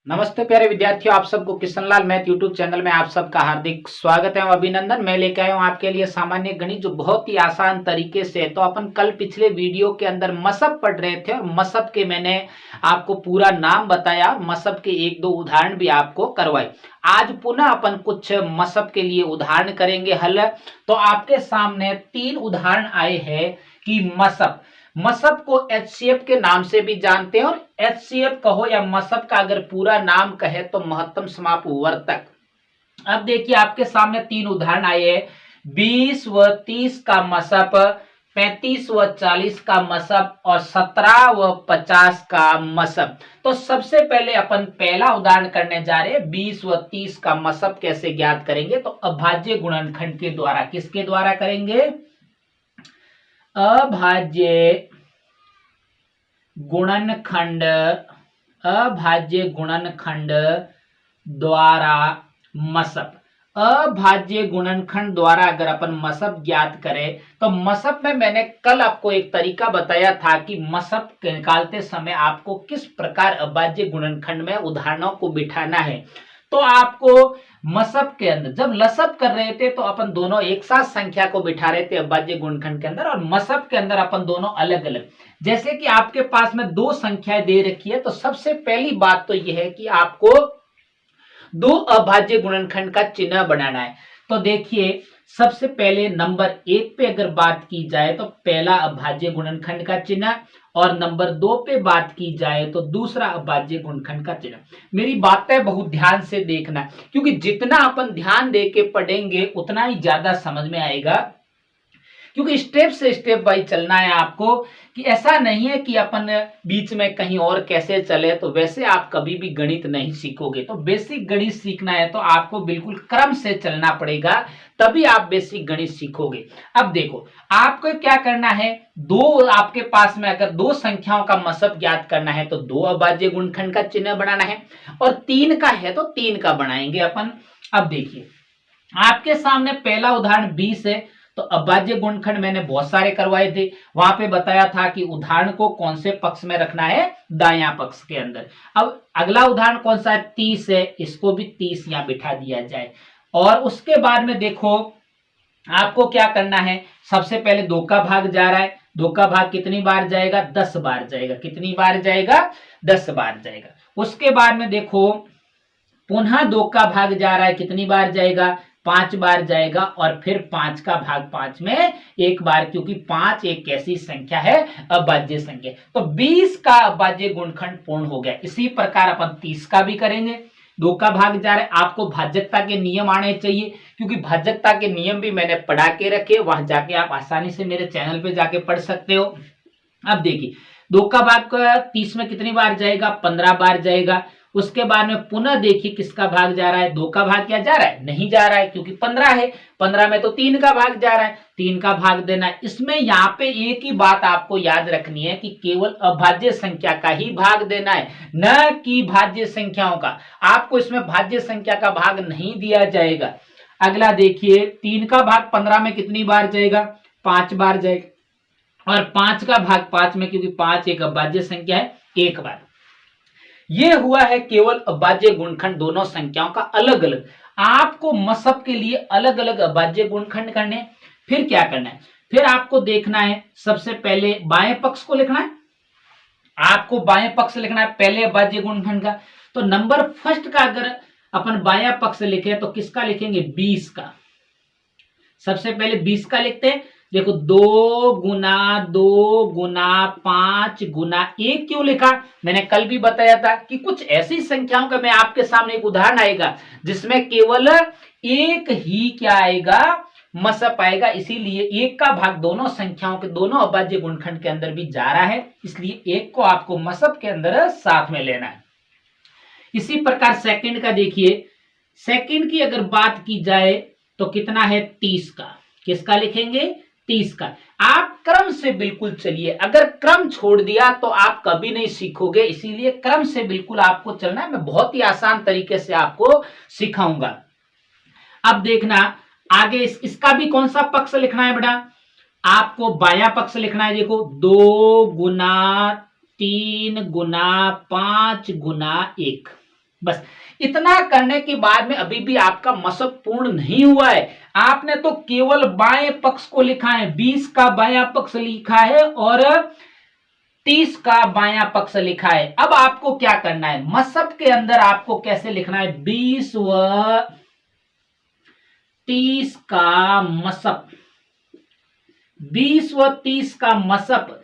नमस्ते प्यारे विद्यार्थियों, आप सबको किशनलाल मैथ यूट्यूब चैनल में आप सबका हार्दिक स्वागत है और अभिनंदन। मैं लेके आया हूँ आपके लिए सामान्य गणित जो बहुत ही आसान तरीके से। तो अपन कल पिछले वीडियो के अंदर मसअब पढ़ रहे थे और मसअब के मैंने आपको पूरा नाम बताया और मसअब के एक दो उदाहरण भी आपको करवाए। आज पुनः अपन कुछ मसअब के लिए उदाहरण करेंगे हल। तो आपके सामने 3 उदाहरण आए हैं कि मसअब को एचसीएफ के नाम से भी जानते हैं और एचसीएफ कहो या मसअब का अगर पूरा नाम कहे तो महत्तम समापवर्तक। अब देखिए आपके सामने 3 उदाहरण आए हैं। 20 व 30 का मसअब, 35 व 40 का मसअब और 17 व 50 का मसअब। तो सबसे पहले अपन पहला उदाहरण करने जा रहे हैं। 20 व 30 का मसअब कैसे ज्ञात करेंगे? तो अभाज्य गुणनखंड के द्वारा। किसके द्वारा करेंगे? अभाज्य गुणनखंड द्वारा मसअब। अभाज्य गुणनखंड द्वारा अगर अपन मसअब ज्ञात करें तो मसअब में मैंने कल आपको एक तरीका बताया था कि मसअब निकालते समय आपको किस प्रकार अभाज्य गुणनखंड में उदाहरणों को बिठाना है। तो आपको मसअब के अंदर जब लसअब कर रहे थे तो अपन दोनों एक साथ संख्या को बिठा रहे थे अभाज्य गुणनखंड के अंदर, और मसअब के अंदर अपन दोनों अलग अलग। जैसे कि आपके पास में 2 संख्याएं दे रखी है तो सबसे पहली बात तो यह है कि आपको 2 अभाज्य गुणनखंड का चिन्ह बनाना है। तो देखिए सबसे पहले नंबर 1 पे अगर बात की जाए तो पहला अभाज्य गुणनखंड का चिन्ह, और नंबर 2 पे बात की जाए तो दूसरा अभाज्य गुणनखंड का चिन्ह। मेरी बातें बहुत ध्यान से देखना, क्योंकि जितना अपन ध्यान दे के पढ़ेंगे उतना ही ज्यादा समझ में आएगा, क्योंकि स्टेप से स्टेप बाई चलना है आपको। कि ऐसा नहीं है कि अपन बीच में कहीं और कैसे चले, तो वैसे आप कभी भी गणित नहीं सीखोगे। तो बेसिक गणित सीखना है तो आपको बिल्कुल क्रम से चलना पड़ेगा, तभी आप बेसिक गणित सीखोगे। अब देखो आपको क्या करना है, आपके पास में अगर 2 संख्याओं का मसअब ज्ञात करना है तो 2 अभाज्य गुणनखंड का चिन्ह बनाना है, और 3 का है तो 3 का बनाएंगे अपन। अब देखिए आपके सामने पहला उदाहरण 20 है। तो अभाज्य गुणनखंड मैंने बहुत सारे करवाए थे, वहां पे बताया था कि उदाहरण को कौन से पक्ष में रखना है, दायां पक्ष के अंदर। अब अगला उदाहरण कौन सा है, 30 है, इसको भी 30 यहां बिठा दिया जाए। और उसके बाद में देखो आपको क्या करना है, सबसे पहले 2 का भाग जा रहा है। 2 का भाग कितनी बार जाएगा? 10 बार जाएगा। कितनी बार जाएगा? 10 बार जाएगा। उसके बाद में देखो पुनः 2 का भाग जा रहा है, कितनी बार जाएगा? 5 बार जाएगा। और फिर 5 का भाग 5 में 1 बार, क्योंकि 5 एक ऐसी संख्या है अभाज्य संख्या। तो 20 का अभाज्य गुणनखंड पूर्ण हो गया। इसी प्रकार अपन 30 का भी करेंगे। 2 का भाग जा रहा है, आपको भाज्यता के नियम आने चाहिए, क्योंकि भाज्यता के नियम भी मैंने पढ़ा के रखे, वहां जाके आप आसानी से मेरे चैनल पे जाके पढ़ सकते हो। अब देखिए 2 का भाग 30 में कितनी बार जाएगा? 15 बार जाएगा। उसके बाद में पुनः देखिए किसका भाग जा रहा है? 2 का भाग क्या जा रहा है? नहीं जा रहा है, क्योंकि 15 है। 15 में तो 3 का भाग जा रहा है, 3 का भाग देना है। इसमें यहाँ पे एक ही बात आपको याद रखनी है कि केवल अभाज्य संख्या का ही भाग देना है, न कि भाज्य संख्याओं का। आपको इसमें भाज्य संख्या का भाग नहीं दिया जाएगा। अगला देखिए 3 का भाग 15 में कितनी बार जाएगा? 5 बार जाएगा। और 5 का भाग 5 में, क्योंकि 5 एक अभाज्य संख्या है, 1 बार। ये हुआ है केवल अभाज्य गुणनखंड दोनों संख्याओं का अलग अलग। आपको मसअब के लिए अलग अलग अभाज्य गुणनखंड करने। फिर क्या करना है? फिर आपको देखना है, सबसे पहले बाएं पक्ष को लिखना है। आपको बाएं पक्ष लिखना है पहले अभाज्य गुणनखंड का। तो नंबर फर्स्ट का अगर अपन बायां पक्ष लिखे तो किसका लिखेंगे? 20 का। सबसे पहले 20 का लिखते हैं। देखो 2 गुना 2 गुना 5 गुना 1 क्यों लिखा? मैंने कल भी बताया था कि कुछ ऐसी संख्याओं का मैं आपके सामने एक उदाहरण आएगा जिसमें केवल एक ही क्या आएगा? मसअब आएगा। इसीलिए 1 का भाग दोनों संख्याओं के दोनों अभाज्य गुणनखंड के अंदर भी जा रहा है, इसलिए 1 को आपको मसअब के अंदर साथ में लेना है। इसी प्रकार सेकंड का देखिए, सेकंड की अगर बात की जाए तो कितना है? 30 का। किसका लिखेंगे? 30 का। आप क्रम से बिल्कुल चलिए, अगर क्रम छोड़ दिया तो आप कभी नहीं सीखोगे, इसीलिए क्रम से बिल्कुल आपको चलना है। मैं बहुत ही आसान तरीके से आपको सिखाऊंगा। अब देखना आगे इसका भी कौन सा पक्ष लिखना है बेटा? आपको बायां पक्ष लिखना है। देखो 2 गुना 3 गुना 5 गुना 1, बस इतना करने के बाद में अभी भी आपका मशक पूर्ण नहीं हुआ है। आपने तो केवल बाएं पक्ष को लिखा है, 20 का बायां पक्ष लिखा है और 30 का बायां पक्ष लिखा है। अब आपको क्या करना है, मशक के अंदर आपको कैसे लिखना है, 20 व 30 का मशक, 20 व 30 का मशक।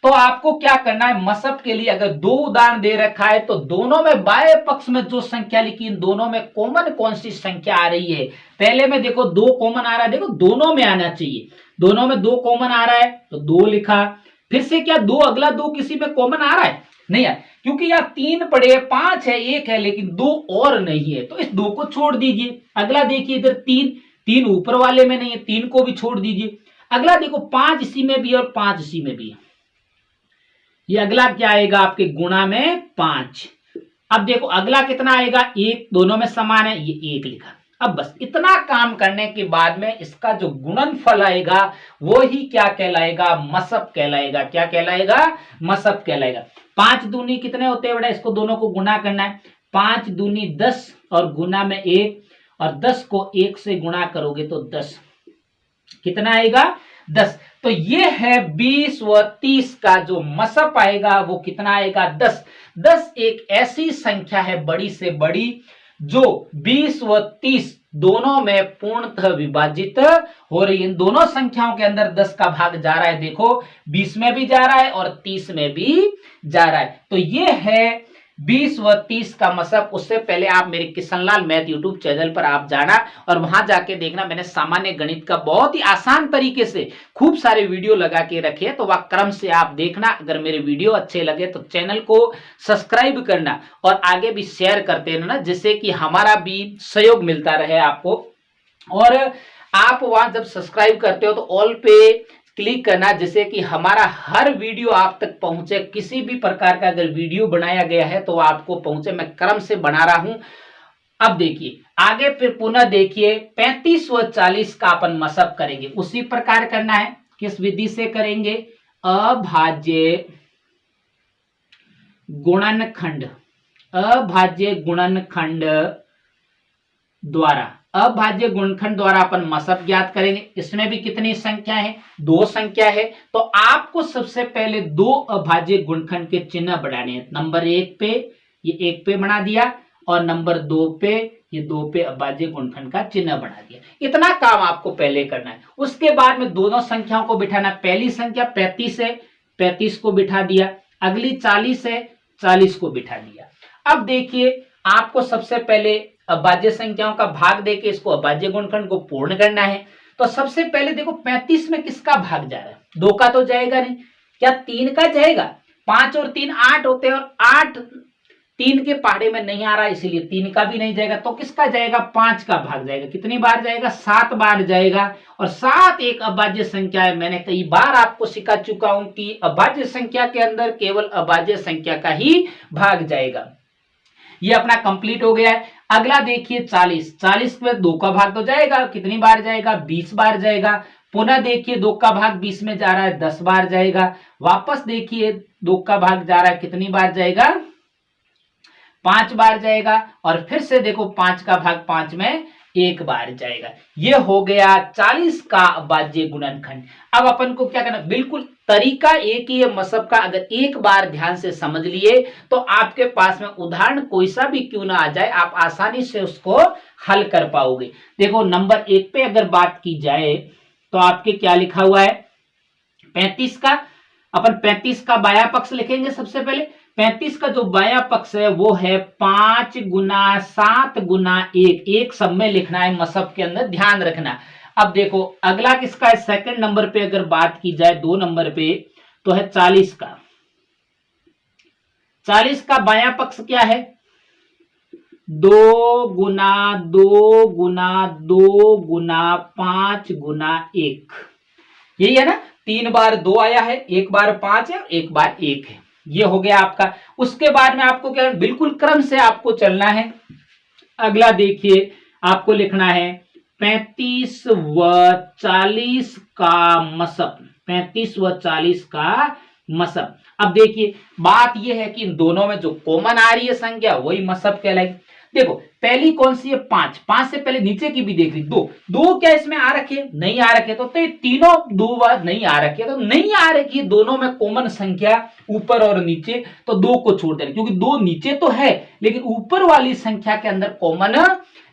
तो आपको क्या करना है, मशक के लिए अगर दो उदाहरण दे रखा है तो दोनों में बाएं पक्ष में जो संख्या लिखी, इन दोनों में कॉमन कौन सी संख्या आ रही है। पहले में देखो 2 कॉमन आ रहा है, देखो दोनों में आना चाहिए, दोनों में 2 कॉमन आ रहा है तो 2 लिखा। फिर से क्या 2 अगला 2 किसी में कॉमन आ रहा है, नहीं है, क्योंकि यहाँ 3 पड़े, 5 है, 1 है, लेकिन 2 और नहीं है, तो इस 2 को छोड़ दीजिए। अगला देखिए इधर 3 ऊपर वाले में नहीं है, 3 को भी छोड़ दीजिए। अगला देखो 5 इसी में भी और 5 इसी में भी है, ये अगला क्या आएगा आपके गुणा में 5। अब देखो अगला कितना आएगा, 1, दोनों में समान है, ये 1 लिखा। अब बस इतना काम करने के बाद में इसका जो गुणनफल आएगा वो ही क्या कहलाएगा, मशक कहलाएगा। क्या कहलाएगा, मशक कहलाएगा। 5 दूनी कितने होते हैं बेटा, इसको दोनों को गुणा करना है, 5 दूनी 10 और गुणा में 1, और 10 को 1 से गुणा करोगे तो 10, कितना आएगा 10। तो ये है 20 व 30 का जो मशक आएगा वो कितना आएगा 10। 10 एक ऐसी संख्या है बड़ी से बड़ी जो 20 व 30 दोनों में पूर्णतः विभाजित हो रही है। इन दोनों संख्याओं के अंदर 10 का भाग जा रहा है, देखो 20 में भी जा रहा है और 30 में भी जा रहा है। तो ये है 20 व 30 का मशक। उससे पहले आप मेरे किशनलाल मैथ यूट्यूब चैनल पर आप जाना और वहां जाके देखना, मैंने सामान्य गणित का बहुत ही आसान तरीके से खूब सारे वीडियो लगा के रखे हैं, तो वह क्रम से आप देखना। अगर मेरे वीडियो अच्छे लगे तो चैनल को सब्सक्राइब करना और आगे भी शेयर करते रहना, जिससे कि हमारा भी सहयोग मिलता रहे आपको। और आप वहां जब सब्सक्राइब करते हो तो ऑल पे क्लिक करना, जिससे कि हमारा हर वीडियो आप तक पहुंचे। किसी भी प्रकार का अगर वीडियो बनाया गया है तो आपको पहुंचे, मैं क्रम से बना रहा हूं। अब देखिए आगे फिर पुनः देखिए 35 व 40 का अपन मशक करेंगे, उसी प्रकार करना है। किस विधि से करेंगे, अभाज्य गुणनखंड, अभाज्य गुणनखंड द्वारा, अभाज्य गुणनखंड द्वारा अपन मशक ज्ञात करेंगे। इसमें भी कितनी संख्या है, 2 संख्या है। तो आपको सबसे पहले 2 अभाज्य गुणनखंड के चिन्ह बढ़ाने हैं। नंबर 1 पे ये 1 पे बना दिया और नंबर 2 पे ये 2 पे अभाज्य गुणनखंड का चिन्ह बना दिया। इतना काम आपको पहले करना है। उसके बाद में दोनों संख्याओं को बिठाना। पहली संख्या 35 है, 35 को बिठा दिया। अगली 40 है, 40 को बिठा दिया। अब देखिए आपको सबसे पहले अभाज्य संख्याओं का भाग देके इसको अभाज्य गुणनखंड को पूर्ण करना है। तो सबसे पहले देखो 35 में किसका भाग जा रहा है, 2 का तो जाएगा नहीं, क्या 3 का जाएगा। 5 और 3 8 होते हैं और 8 3 के पहाड़े में नहीं आ रहा, इसीलिए 3 का भी नहीं जाएगा। तो किसका जाएगा, 5 का भाग जाएगा। कितनी बार जाएगा, 7 बार जाएगा। और 7 एक अभाज्य संख्या है। मैंने कई बार आपको सिखा चुका हूं कि अभाज्य संख्या के अंदर केवल अभाज्य संख्या का ही भाग जाएगा। ये अपना कंप्लीट हो गया है। अगला देखिए 40, 40 में 2 का भाग तो जाएगा, कितनी बार जाएगा, 20 बार जाएगा। पुनः देखिए 2 का भाग 20 में जा रहा है, 10 बार जाएगा। वापस देखिए 2 का भाग जा रहा है, कितनी बार जाएगा, 5 बार जाएगा। और फिर से देखो 5 का भाग 5 में 1 बार जाएगा। ये हो गया 40 का अभाज्य गुणनखंड। अब अपन को क्या करना, बिल्कुल तरीका एक ही है मशक का। अगर एक बार ध्यान से समझ लिए तो आपके पास में उदाहरण कोई सा भी क्यों ना आ जाए, आप आसानी से उसको हल कर पाओगे। देखो नंबर 1 पे अगर बात की जाए तो आपके क्या लिखा हुआ है, 35 का। अपन 35 का बायां पक्ष लिखेंगे सबसे पहले। 35 का जो बायां पक्ष है वो है 5 गुना 7 गुना 1, एक सब में लिखना है मशक के अंदर, ध्यान रखना। अब देखो अगला किसका है, सेकंड नंबर पे अगर बात की जाए 2 नंबर पे तो है 40 का। 40 का बायां पक्ष क्या है, 2 गुना 2 गुना 2 गुना 5 गुना 1, यही है ना। 3 बार 2 आया है, 1 बार 5 है, 1 बार 1 है। ये हो गया आपका। उसके बाद में आपको क्या, बिल्कुल क्रम से आपको चलना है। अगला देखिए आपको लिखना है 35 व 40 का मशक, 35 व 40 का मसब। अब देखिए बात यह है कि इन दोनों में जो कॉमन आ रही है संख्या वही मसब कहलाएगी। देखो पहली कौन सी है, 5, 5 से पहले नीचे की भी देख ली, 2, 2 क्या इसमें आ रखे, नहीं आ रखे, तो ये तीनों 2 बार नहीं आ रखे, तो नहीं आ रखी दोनों में कॉमन संख्या ऊपर और नीचे, तो 2 को छोड़ देना, क्योंकि 2 नीचे तो है लेकिन ऊपर वाली संख्या के अंदर कॉमन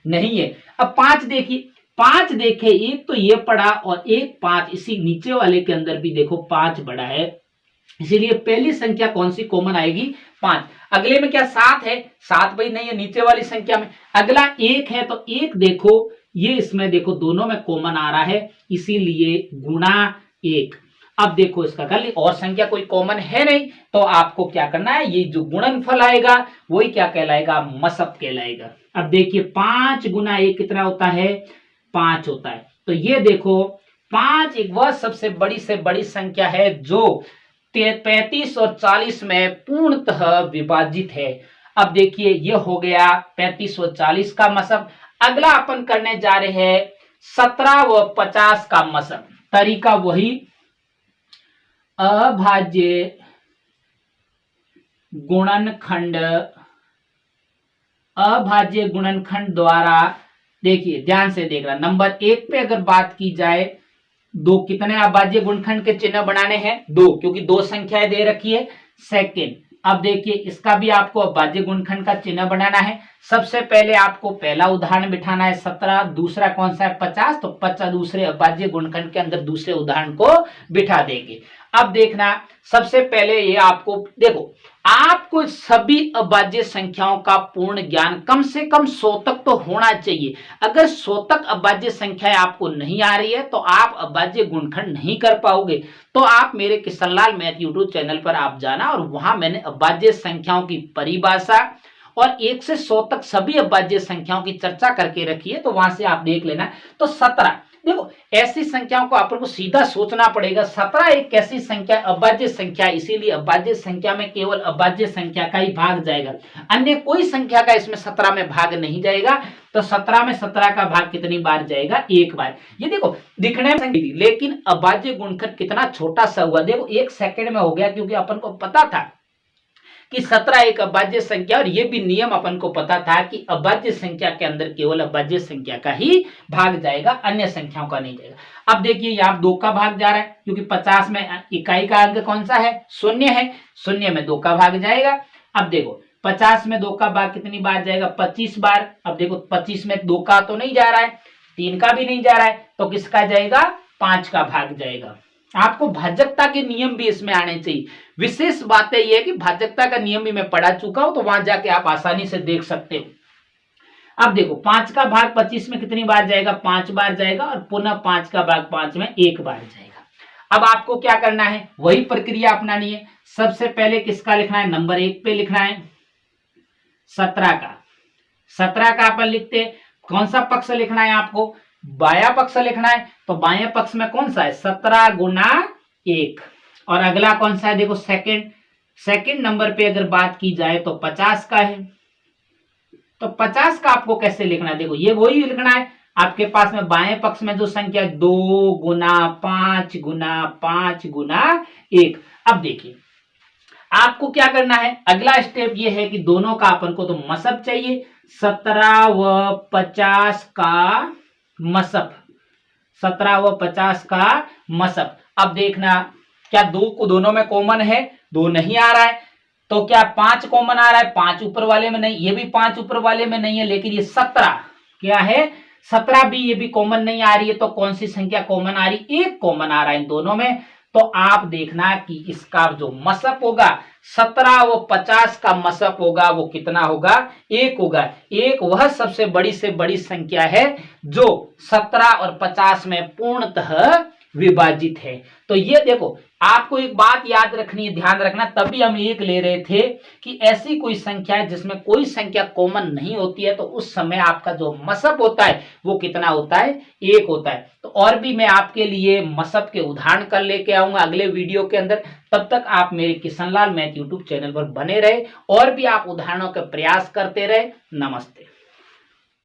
नहीं है। अब 5 देखिए, 5 देखे, एक तो ये पड़ा और एक 5 इसी नीचे वाले के अंदर भी देखो 5 बड़ा है, इसीलिए पहली संख्या कौन सी कॉमन आएगी, 5। अगले में क्या 7 है, 7 भाई नहीं है नीचे वाली संख्या में। अगला 1 है, तो 1 देखो ये इसमें देखो दोनों में कॉमन आ रहा है, इसीलिए गुणा 1। अब देखो इसका कर ली, और संख्या कोई कॉमन है नहीं, तो आपको क्या करना है, ये जो गुणनफल आएगा वही क्या कहलाएगा, मसब कहलाएगा। अब देखिए 5 गुना 1 कितना होता है, 5 होता है। तो ये देखो 5 एक वह सबसे बड़ी से बड़ी संख्या है जो 35 और 40 में पूर्णतः विभाजित है। अब देखिए ये हो गया 35 और 40 का मसब। अगला अपन करने जा रहे हैं 17 व 50 का मसब। तरीका वही, अभाज्य गुणनखंड, अभाज्य गुणनखंड द्वारा, देखिए ध्यान से देखना, नंबर 1 पे अगर बात की जाए, 2 कितने अभाज्य गुणनखंड के चिन्ह बनाने हैं, 2, क्योंकि 2 संख्याएं दे रखी है। सेकंड, अब देखिए इसका भी आपको अभाज्य गुणनखंड का चिन्ह बनाना है। सबसे पहले आपको पहला उदाहरण बिठाना है 17, दूसरा कौन सा है 50, तो 50 दूसरे अभाज्य गुणनखंड के अंदर दूसरे उदाहरण को बिठा देंगे। अब देखना सबसे पहले ये आपको देखो, आपको सभी अभाज्य संख्याओं का पूर्ण ज्ञान कम से कम 100 तक तो होना चाहिए। अगर 100 तक अभाज्य संख्याएं आपको नहीं आ रही है तो आप अभाज्य गुणनखंड नहीं कर पाओगे। तो आप मेरे किशनलाल मैथ यूट्यूब चैनल पर आप जाना, और वहां मैंने अभाज्य संख्याओं की परिभाषा और 1 से 100 तक सभी अभाज्य संख्याओं की चर्चा करके रखी है, तो वहां से आप देख लेना। तो 17, देखो ऐसी संख्याओं को आपको सीधा सोचना पड़ेगा। 17 एक कैसी संख्या, अभाज्य संख्या, इसीलिए अभाज्य संख्या में केवल अभाज्य संख्या का ही भाग जाएगा, अन्य कोई संख्या का इसमें 17 में भाग नहीं जाएगा। तो 17 में 17 का भाग कितनी बार जाएगा, 1 बार। ये देखो दिखने में, लेकिन अभाज्य गुणनखंड कितना छोटा सा हुआ, देखो 1 सेकंड में हो गया, क्योंकि अपन को पता था कि 17 एक अभाज्य संख्या, और ये भी नियम अपन को पता था कि अभाज्य संख्या के अंदर केवल अभाज्य संख्या का ही भाग जाएगा, अन्य संख्याओं का नहीं जाएगा। अब देखिए यहाँ 2 का भाग जा रहा है, क्योंकि 50 में इकाई का अंक कौन सा है, 0 है, 0 में 2 का भाग जाएगा। अब देखो 50 में 2 का भाग कितनी बार जाएगा, 25 बार। अब देखो 25 में 2 का तो नहीं जा रहा है, 3 का भी नहीं जा रहा है, तो किसका जाएगा, 5 का भाग जाएगा। आपको भाजकता के नियम भी इसमें आने चाहिए। विशेष बात यह है कि भाजकता का नियम भी मैं पढ़ा चुका हूं, तो वहां जाके आप आसानी से देख सकते हो। अब देखो 5 का भाग 25 में कितनी बार जाएगा, 5 बार जाएगा, और पुनः 5 का भाग 5 में 1 बार जाएगा। अब आपको क्या करना है, वही प्रक्रिया अपनानी है। सबसे पहले किसका लिखना है, नंबर 1 पे लिखना है 17 का। 17 का अपन लिखते, कौन सा पक्ष लिखना है आपको, बाया पक्ष लिखना है। तो बाया पक्ष में कौन सा है, 17 गुना 1। और अगला कौन सा है, देखो सेकंड नंबर पे अगर बात की जाए तो 50 का है। तो 50 का आपको कैसे लिखना है, देखो ये वही लिखना है आपके पास में बाएं पक्ष में जो संख्या 2 गुना 5 गुना 5 गुना 1। अब देखिए आपको क्या करना है, अगला स्टेप ये है कि दोनों का अपन को तो मसब चाहिए, 17 व 50 का मसब, 17 व 50 का मसब। अब देखना क्या 2 को दोनों में कॉमन है, 2 नहीं आ रहा है, तो क्या 5 कॉमन आ रहा है, 5 ऊपर वाले में नहीं, ये भी 5 ऊपर वाले में नहीं है, लेकिन ये 17 क्या है, 17 भी ये भी कॉमन नहीं आ रही है। तो कौन सी संख्या कॉमन आ रही, 1 कॉमन आ रहा है इन दोनों में। तो आप देखना कि इसका जो मसब होगा 17 व 50 का मसब होगा वो कितना होगा, 1 होगा। 1 वह सबसे बड़ी से बड़ी संख्या है जो 17 और 50 में पूर्णतः विभाजित है। तो ये देखो आपको एक बात याद रखनी है, ध्यान रखना, तभी हम 1 ले रहे थे कि ऐसी कोई संख्या है जिसमें कोई संख्या कॉमन नहीं होती है, तो उस समय आपका जो मसब होता है वो कितना होता है, 1 होता है। तो और भी मैं आपके लिए मसब के उदाहरण कर लेके आऊंगा अगले वीडियो के अंदर। तब तक आप मेरे किशनलाल मैथ यूट्यूब चैनल पर बने रहे और भी आप उदाहरणों का प्रयास करते रहे। नमस्ते।